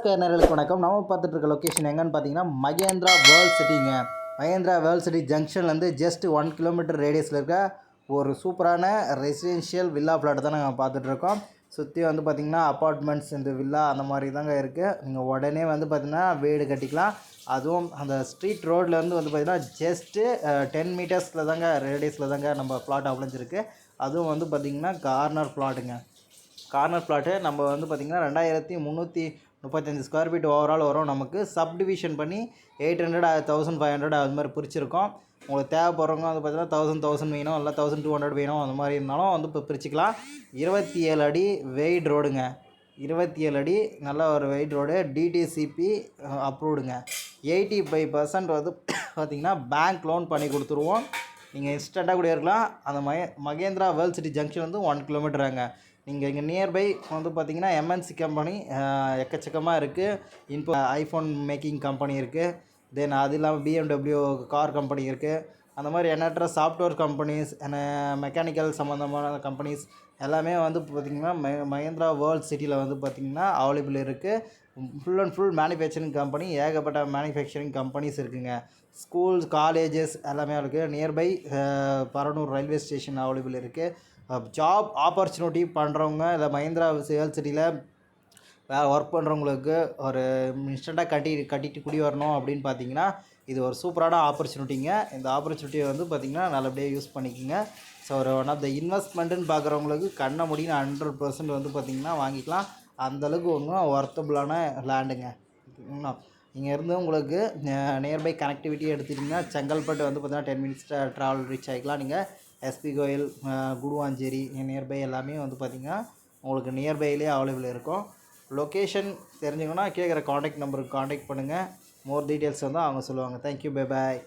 Square நேயர்களுக்கு வணக்கம். நம்ம பார்த்துட்டு இருக்க லொக்கேஷன் எங்கன்னு பார்த்தீங்கன்னா மகேந்திரா வேர்ல்ட் சிட்டிங்க. மகேந்திரா வேர்ல்ட் சிட்டி ஜங்ஷன்லேருந்து ஜஸ்ட் 1 கிலோமீட்டர் ரேடியஸில் இருக்க ஒரு சூப்பரான ரெசிடென்ஷியல் வில்லா ஃப்ளாட் தான் நாங்கள் பார்த்துட்ருக்கோம். சுற்றி வந்து பார்த்திங்கன்னா அப்பார்ட்மெண்ட்ஸ் இந்த வில்லா அந்த மாதிரி தாங்க இருக்குது. நீங்கள் உடனே வந்து பார்த்திங்கன்னா வீடு கட்டிக்கலாம். அதுவும் அந்த ஸ்ட்ரீட் ரோட்லேருந்து வந்து பார்த்திங்கன்னா ஜஸ்ட்டு 10 மீட்டர்ஸில் தாங்க ரேடியஸில் தாங்க நம்ம ஃப்ளாட் அமைஞ்சிருக்கு. அதுவும் வந்து பார்த்திங்கன்னா கார்னர் ஃப்ளாட்டுங்க. கார்னர் ஃப்ளாட்டு நம்ம வந்து பார்த்திங்கன்னா 2335 ஸ்கொயர் ஃபீட் ஓவரால் வரும். நமக்கு சப்டிவிஷன் பண்ணி 800 1500 அது மாதிரி பிரிச்சிருக்கோம். உங்களுக்கு தேவைப்படுறவங்க வந்து பார்த்திங்கன்னா 1000 வேணும், இல்லை 1200 வேணும், அந்த மாதிரி இருந்தாலும் வந்து இப்போ பிரிச்சுக்கலாம். 27 அடி வெயிட் ரோடுங்க. 27 அடி நல்ல ஒரு வெயிட் ரோடு. டிடிசிபி அப்ரூவ்டுங்க. 85% வந்து பார்த்திங்கன்னா பேங்க் லோன் பண்ணி கொடுத்துருவோம். நீங்கள் இன்ஸ்டண்ட்டாக கூட இருக்கலாம். அந்த மகேந்திரா வேர்ல்ட் சிட்டி ஜங்ஷன் வந்து 1 கிலோமீட்டராங்க. நீங்கள் இங்கே நியர்பை வந்து பார்த்திங்கன்னா எம்என்சி கம்பெனி எக்கச்சக்கமாக இருக்குது. ஐஃபோன் மேக்கிங் கம்பெனி இருக்குது. தென் அது இல்லாமல் BMW கார் கம்பெனி இருக்குது. அந்த மாதிரி எண்ணற்ற சாஃப்ட்வேர் கம்பெனிஸ், மெக்கானிக்கல் சம்மந்தமான கம்பெனிஸ் எல்லாமே வந்து பார்த்திங்கன்னா மகேந்திரா வேர்ல்ட் சிட்டியில் வந்து பார்த்திங்கன்னா அவைலபிள் இருக்குது. Full and full manufacturing company, ஏகப்பட்ட மேனுஃபேக்சரிங் கம்பெனிஸ் இருக்குதுங்க. ஸ்கூல்ஸ், காலேஜஸ் எல்லாமே இருக்குது. Nearby Paranur railway station available இருக்குது. ஜாப் ஆப்பர்ச்சுனிட்டி பண்ணுறவங்க இல்லை மஹிந்திரா வேர்ல்ட் சிட்டியில் ஒர்க் பண்ணுறவங்களுக்கு ஒரு இன்ஸ்டண்ட்டாக கட்டிட்டு குடி வரணும் அப்படின்னு பார்த்தீங்கன்னா இது ஒரு சூப்பரான ஆப்பர்ச்சுனிட்டிங்க. இந்த ஆப்பர்ச்சுனிட்டியை வந்து பார்த்திங்கன்னா நல்லபடியாக யூஸ் பண்ணிக்கோங்க. ஸோ ஒரு ஒன் ஆஃப் த இன்வெஸ்ட்மெண்ட்டுன்னு பார்க்குறவங்களுக்கு கண்ண முடியும் 100% வந்து பார்த்திங்கன்னா வாங்கிக்கலாம். அந்தளவுக்கு ஒன்றும் ஒர்த்தபுளான லேண்டுங்க. இங்கே இருந்து உங்களுக்கு நியர்பை கனெக்டிவிட்டி எடுத்துட்டிங்கன்னா செங்கல்பட்டு வந்து பார்த்திங்கன்னா 10 மினிட்ஸ் ட்ராவல் ரீச் ஆகிக்கலாம். நீங்கள் எஸ்பி கோயில், குடுவாஞ்சேரி நியர்பை எல்லாமே வந்து பார்த்திங்கன்னா உங்களுக்கு நியர்பையிலே அவைலபிள் இருக்கும். லொக்கேஷன் தெரிஞ்சுக்கணுன்னா கேட்குற காண்டாக்ட் நம்பருக்கு காண்டாக்ட் பண்ணுங்கள். மோர் டீட்டெயில்ஸ் வந்து அவங்க சொல்லுவாங்க. Thank you, bye bye.